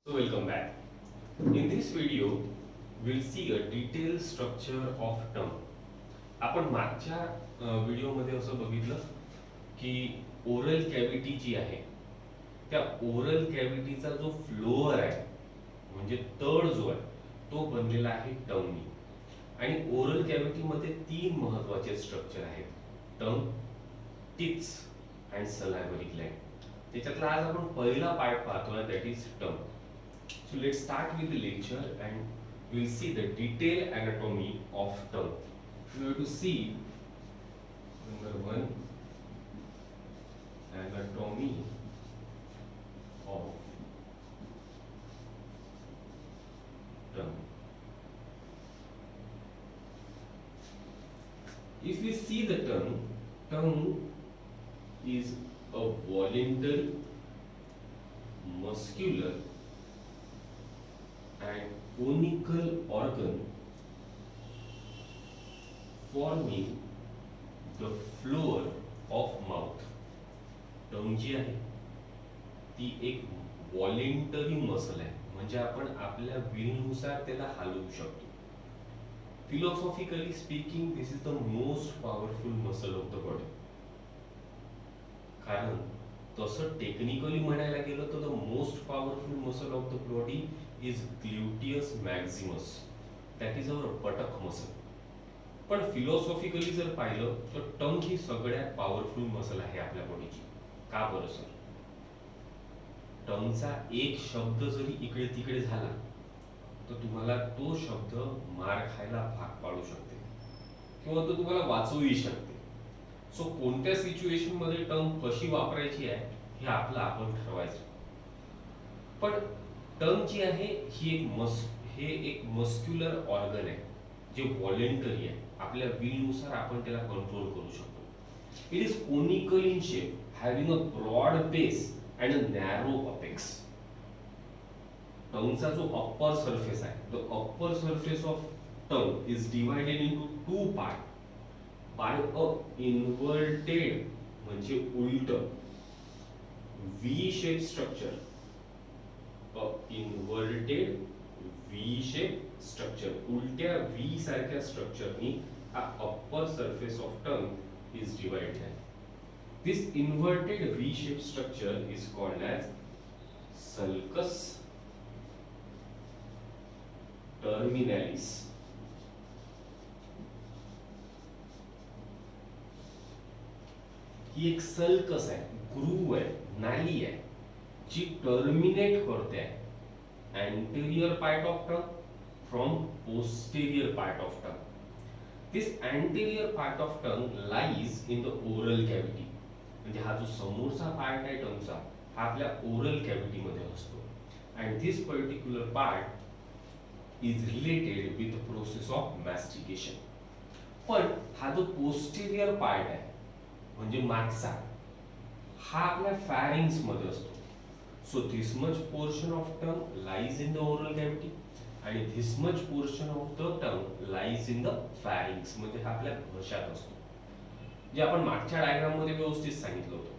So welcome back. In this video, we'll see a detailed structure of tongue. आपण मागच्या व्हिडिओमध्ये असं बघितलं की ओरल कॅव्हिटी जी आहे त्या ओरल कॅव्हिटीचा जो फ्लोअर आहे म्हणजे तळ जो आहे तो बनलेला आहे टंगनी. आणि ओरल कॅव्हिटीमध्ये तीन महत्त्वाचे स्ट्रक्चर आहेत: टंग, टिप्स अँड सलायव्हरी ग्लँड. त्याच्यातला आज आपण पहिला पार्ट पाहतोय, that is tongue. So let's start with the lecture and we'll see the detailed anatomy of tongue. We have to see number one, anatomy of tongue. If we see the tongue is a voluntary, muscular and conical organ forming the floor of mouth. टंग जी आहे ती एक voluntary muscle आहे, म्हणजे आपण आपल्या विलनुसार त्याला हलवू शकतो. Philosophically speaking this is the most powerful muscle of the body. कारण तसं टेक्निकली म्हणायला गेलं तर the most powerful muscle of the body is gluteus maximus, that is our buttock muscle. पण फिलॉसॉफिकली जर पाहिलं तर टंग ही सगळ्यात पॉवरफुल मसल आहे आपल्या बॉडीची. का बरं सर? टंगचा एक शब्द जरी इकडे तिकडे झाला तर तुम्हाला तो शब्द मार खायला भाग पाडू शकते किंवा तो तुम्हाला वाचवूही शकते. सो कोणत्या सिच्युएशन मध्ये टंग कशी वापरायची आहे हे आपलं आपण ठरवायचं. पण टंग जी आहे हे एक मस्क्युलर ऑर्गन आहे जे व्हॉलेंटरी आहे. आपल्या विलनुसार आपण त्याला कंट्रोल करू शकतो. It is conical in shape, having a broad base and a narrow apex. टंगचा जो अप्पर सरफेस आहे, the upper surface of tongue is divided into two part by a inverted म्हणजे उलट V shape structure. Inverted V shape structure, उलट्या V सारख्या स्ट्रक्चरनी हा upper surface of tongue is divided आहे. This inverted V shape structure is called as sulcus terminalis. ही एक sulcus आहे, ग्रूव आहे, नाली आहे जी टर्मिनेट करते आहे anterior part of tongue from posterior part of tongue. This anterior part of tongue lies in the oral cavity. म्हणजे हा जो समोरचा पार्ट आहे टंगचा हा आपल्या ओरल कॅव्हिटी मध्ये असतो. and this particular part is related with the process of mastication. पण हा जो posterior part आहे म्हणजे मागचा हा आपल्या फॅरिंग्स मध्ये असतो. So this much portion of tongue lies in the oral cavity and this much portion of the tongue lies in the pharynx. म्हणजे हा आपल्या घशात असतो, जे आपण मागच्या डायग्राम मध्ये व्यवस्थित सांगितलं होतं.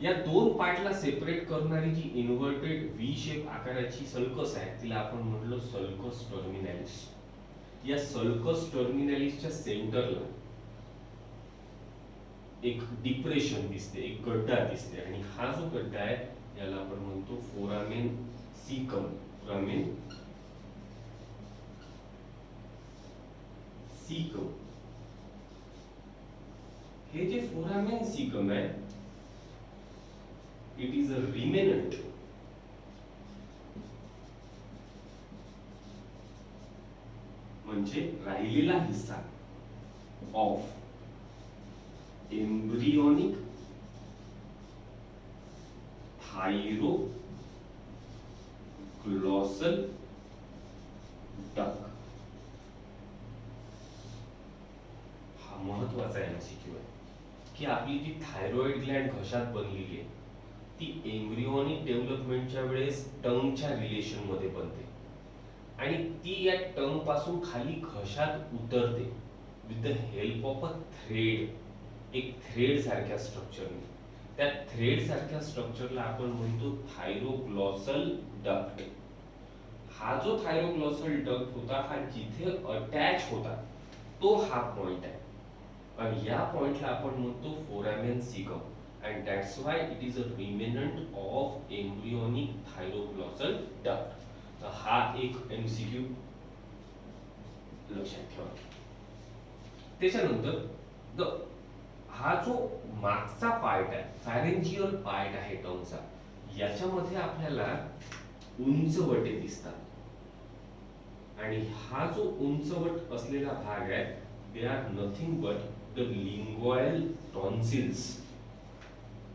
या दोन पार्टला सेपरेट करणारी जी इन्व्हर्टेड व्ही शेप आकाराची सल्कस आहे तिला आपण म्हटलं सल्कस टर्मिनालिस. या सल्कस टर्मिनालिसच्या सेंटरला एक डिप्रेशन दिसते, एक गड्डा दिसते, आणि हा जो गड्डा आहे याला आपण म्हणतो फोरामेन सीकम. Foramen caecum. हे जे फोरामेन सीकम आहे इट इज अ रिमेनंट म्हणजे राहिलेला हिस्सा ऑफ एम्ब्रियोनिक थायरोग्लॉसल डक. हा महत्वाचा एमसीक्यू आहे की आपली जी थायरॉइड ग्लँड घशात बनलेली आहे ती एम्ब्रियोनिक डेव्हलपमेंटच्या वेळेस टंगच्या रिलेशन मध्ये बनते आणि ती या टंग पासून खाली घशात उतरते with the help of a thread. एक थ्रेड सारख्या स्ट्रक्चरने. त्या थ्रेड सारख्या स्ट्रक्चरला आपण म्हणतो थायरोग्लॉसल डक्ट. हा जो थायरोग्लॉसल डक्ट होता हा जिथे अटॅच होता तो हा पॉइंट आहे आणि या पॉइंटला आपण म्हणतो foramen caecum and that's why it is a remnant of embryonic thyroglossal duct. हा एक MCQ लक्षात ठेवा. त्याच्यानंतर हा जो मागचा पार्ट आहे फॅरेंजियल पार्ट आहे टंगचा याच्यामध्ये आपल्याला उंचवटे दिसतात आणि हा जो उंचवट असलेला भाग आहे they are nothing but the lingual tonsils.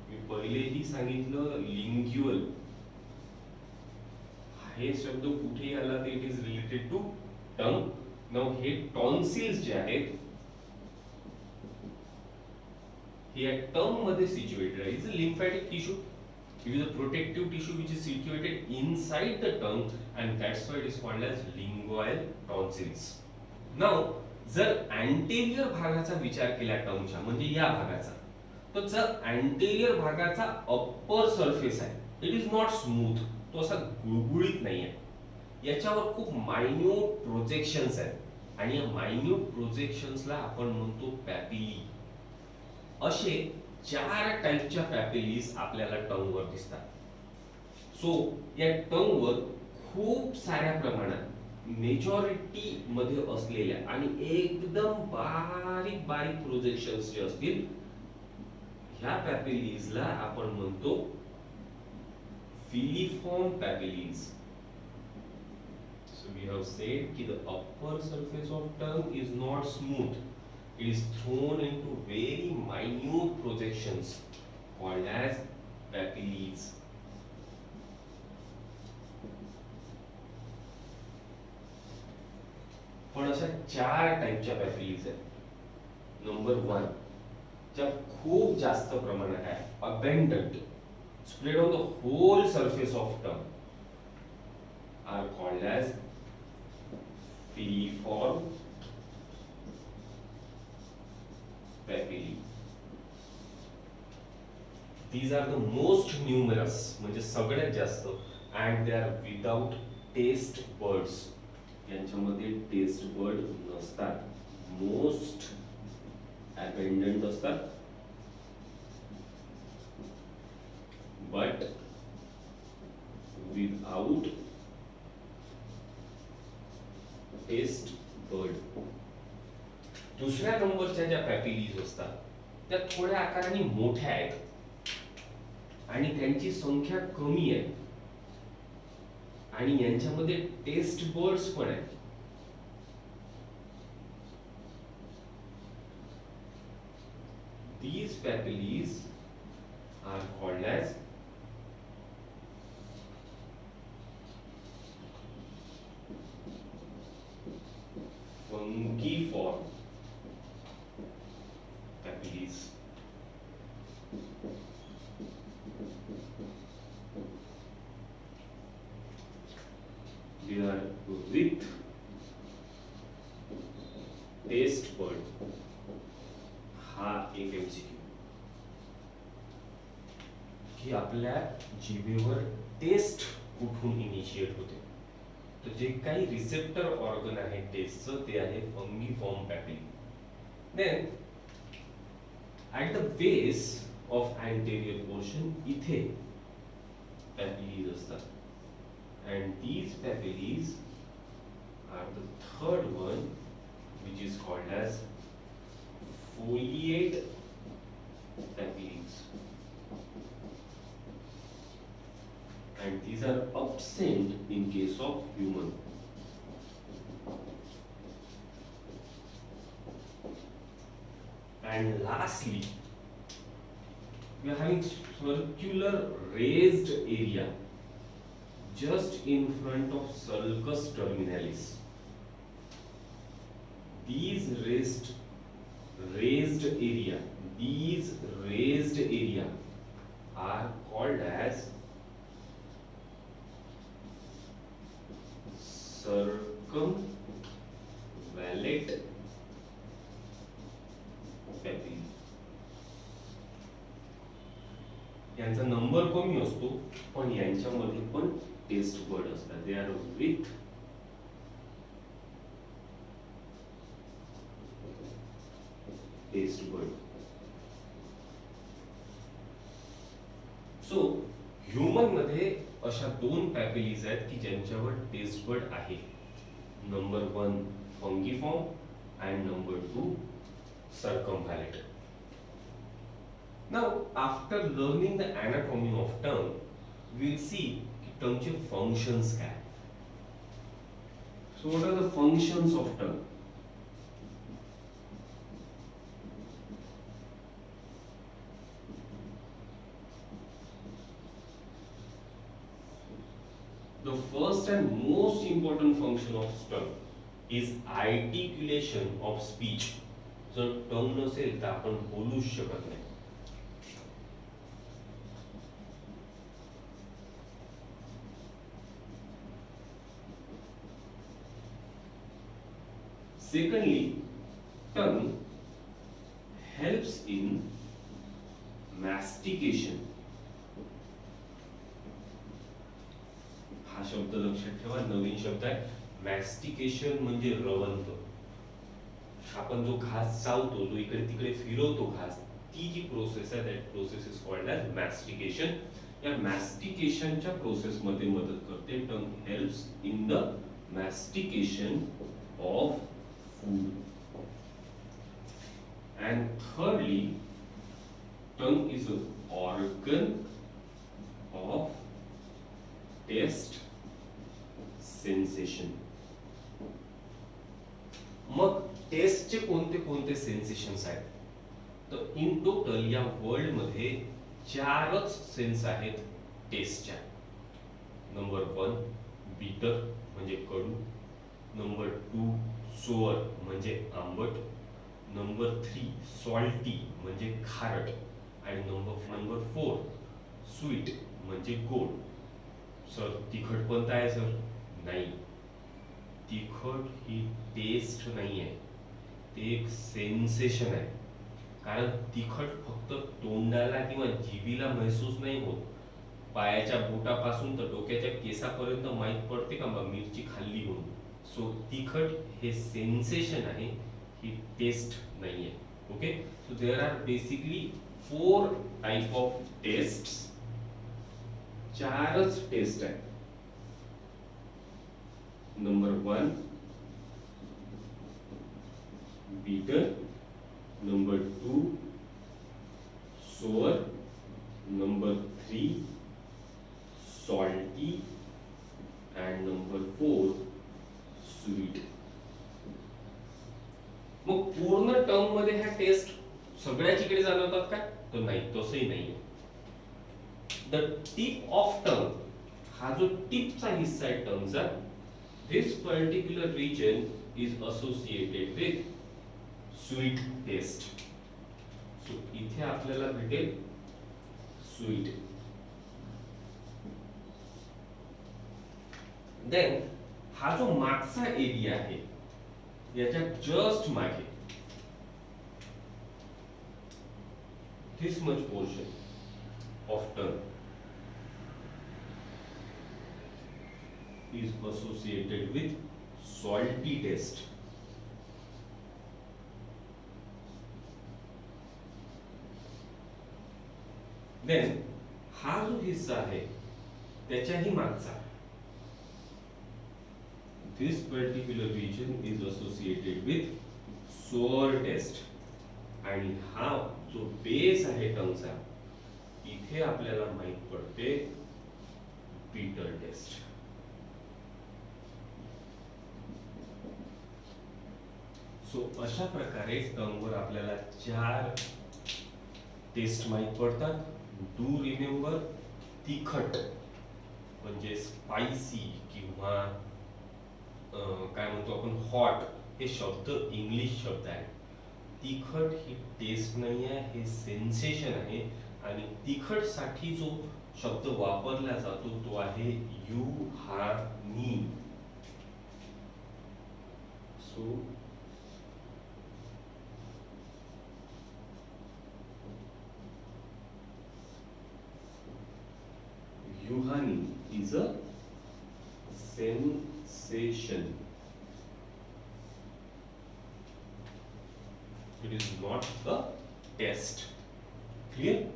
मी पहिलेही सांगितलं लिंग्युअल हे शब्द कुठे आला ते it is related to tongue. Now हे टॉन्सिल्स जे आहेत हे टंग मध्ये सिच्युएटेड आहे. Is a lymphatic tissue. It is a protective tissue which is situated inside the tongue and that's why it is called as lingual tonsils. Now जर anterior भागाचा विचार केला टंगच्या म्हणजे या भागाचा तर जर anterior भागाचा upper surface आहे it is not smooth. तो असा गुळगुळीत नाही आहे. याच्यावर खूप minute projections आहेत आणि या minute projectionsला आपण म्हणतो पॅपिली. असे 4 टाइपच्या पॅपिलीज आपल्याला टंगवर दिसतात. सो या टंगवर खूप साऱ्या प्रमाणात मेजॉरिटी मध्ये असलेल्या आणि एकदम बारीक बारीक प्रोजेक्शन्स जे असतील ह्या पॅपिलीजला आपण म्हणतो filiform papilles. So we have said कि the upper surface of tongue is not smooth. It is thrown into very minute projections called as papilles. पण अशा 4 टाइपच्या पॅपिलीज आहेत. नंबर 1 ज्या खूप जास्त प्रमाणात आहे abundant spread on the whole surface of tongue are called as filiform papillae. These are the most numerous म्हणजे सगळ्यात जास्त and they are without taste buds. यांच्यामध्ये टेस्ट बर्ड नसतात. मोस्ट abundant असतात but without taste bud. दुसऱ्या नंबरच्या ज्या पॅपिलीज असतात त्या थोड्या आकाराने मोठ्या आहेत आणि त्यांची संख्या कमी आहे आणि यांच्यामध्ये टेस्ट बर्ड्स पण आहेत. These papilles are called as fungiform papilles. They are with taste bud. हा एक MCQ की आपल्या जिभेवर टेस्ट कुठून इनिशिएट होते. तर जे काही रिसेप्टर ऑर्गन आहे टेस्टचं ते आहे fungiform papillae. Then at the base of anterior portion इथे पॅपिलीज असतात and these papilles are the third one which is called as foliate papilles and these are absent in case of human. And lastly we are having circular raised area just in front of sulcus terminalis. These raised area are called as circumvallate papillae. यांचा number कमी असतो पण यांच्यामध्ये पण taste bud असतात. They are with taste bud. So human मध्ये अशा दोन पॅपिलीज आहेत की ज्यांच्यावर टेस्ट बर्ड आहे. Number 1 fungiform and number 2 circumvallate. Now, after learning the anatomy of tongue, we'll see tongue चे functions काय. So, what are the functions of tongue? The first and most important function of tongue is articulation of speech. जर टंग नसेल तर आपण बोलूच शकत नाही. Secondly, tongue helps in mastication. हा शब्द लक्षात ठेवा, नवीन शब्द आहे. मॅस्टिकेशन म्हणजे रवंत. आपण जो घास चावतो, जो इकडे तिकडे फिरवतो घास, ती जी प्रोसेस आहे, that process is called as mastication. या मॅस्टिकेशनच्या प्रोसेस मध्ये मदत करते tongue. Helps in the mastication of food. And thirdly, tongue is a organ of taste sensation. मग टेस्टचे कोणते कोणते सेन्सेशन्स आहेत? तर इन टोटल या वर्ल्ड मध्ये 4च सेन्स आहेत टेस्टच्या. नंबर 1 बिटर म्हणजे कडू, नंबर 2 सोअर म्हणजे आंबट, नंबर 3 सॉल्टी म्हणजे खारट, आणि नंबर 4 स्वीट म्हणजे गोड. सर तिखट कोणता आहे सर? नाही, तिखट ही टेस्ट नाही आहे, ते एक सेन्सेशन आहे. कारण तिखट फक्त तोंडाला किंवा जिभेला महसूस नाही होत. पायाच्या बोटापासून तर डोक्याच्या केसापर्यंत माहीत पडते का मग मिरची खाल्ली म्हणून. सो तिखट हे सेन्सेशन आहे, ही टेस्ट नाही आहे. Okay, so there are basically 4 type of tastes. 4च टेस्ट आहे. Number 1 bitter, number 2 sour, number 3 salty, and number 4 sweet. मग पूर्ण टर्म मध्ये ह्या टेस्ट सगळ्याच इकडे जाणवतात का? तर नाही, तसंही नाहीये. द टिप ऑफ टंग, हा जो टिपचा हिस्सा आहे टंगचा, this particular region is associated with sweet taste. So इथे आपल्याला भेटेल sweet. Then हा जो मागचा एरिया आहे, याच्या जस्ट मागे, this much portion of tongue is associated with salty taste. Then हा जो हिस्सा आहे त्याच्याही मागचा, this particular region is associated with sour taste. आणि हा जो बेस आहे टंगचा, इथे आपल्याला माहित पडते bitter taste. सो अशा प्रकारे टंगवर आपल्याला 4 टेस्ट माहित पडतात. डू रिमेंबर, तिखट म्हणजे स्पायसी किंवा काय म्हणतो आपण हॉट, हे शब्द इंग्लिश शब्द आहे. तिखट ही टेस्ट नाही आहे, हे सेन्सेशन आहे. आणि तिखट साठी जो शब्द वापरला जातो तो आहे umami. So is a sensation. It is not a test. Clear?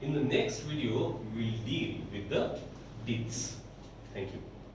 In the next video, we will deal with the deeds. Thank you.